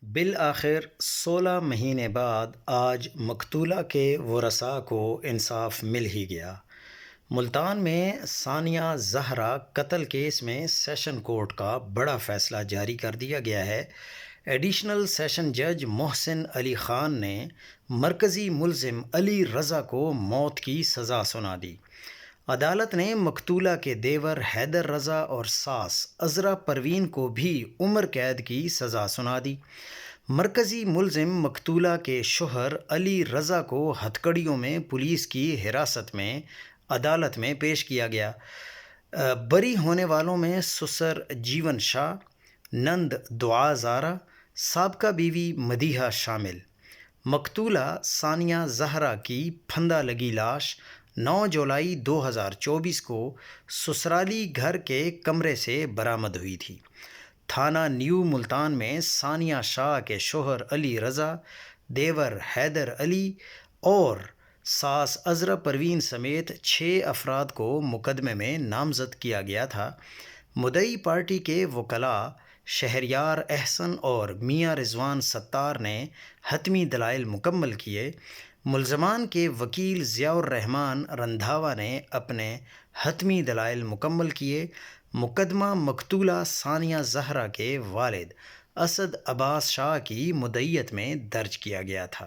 بالآخر 16 مہینے بعد آج مقتولہ کے ورثاء کو انصاف مل ہی گیا۔ ملتان میں ثانیہ زہرا قتل کیس میں سیشن کورٹ کا بڑا فیصلہ جاری کر دیا گیا ہے۔ ایڈیشنل سیشن جج محسن علی خان نے مرکزی ملزم علی رضا کو موت کی سزا سنا دی۔ عدالت نے مقتولہ کے دیور حیدر رضا اور ساس عذرا پروین کو بھی عمر قید کی سزا سنا دی۔ مرکزی ملزم مقتولہ کے شوہر علی رضا کو ہتکڑیوں میں پولیس کی حراست میں عدالت میں پیش کیا گیا۔ بری ہونے والوں میں سسر جیون شاہ، نند دعا زارا، سابقہ بیوی مدیحہ شامل۔ مقتولہ ثانیہ زہرا کی پھندہ لگی لاش 9 جولائی 2024 کو سسرالی گھر کے کمرے سے برآمد ہوئی تھی۔ تھانہ نیو ملتان میں ثانیہ شاہ کے شوہر علی رضا، دیور حیدر علی اور ساس عذرا پروین سمیت 6 افراد کو مقدمے میں نامزد کیا گیا تھا۔ مدعی پارٹی کے وکلاء شہریار احسن اور میاں رضوان ستار نے حتمی دلائل مکمل کیے۔ ملزمان کے وکیل ضیاء الرحمن رندھاوا نے اپنے حتمی دلائل مکمل کیے۔ مقدمہ مقتولہ ثانیہ زہرا کے والد اسد عباس شاہ کی مدعیت میں درج کیا گیا تھا۔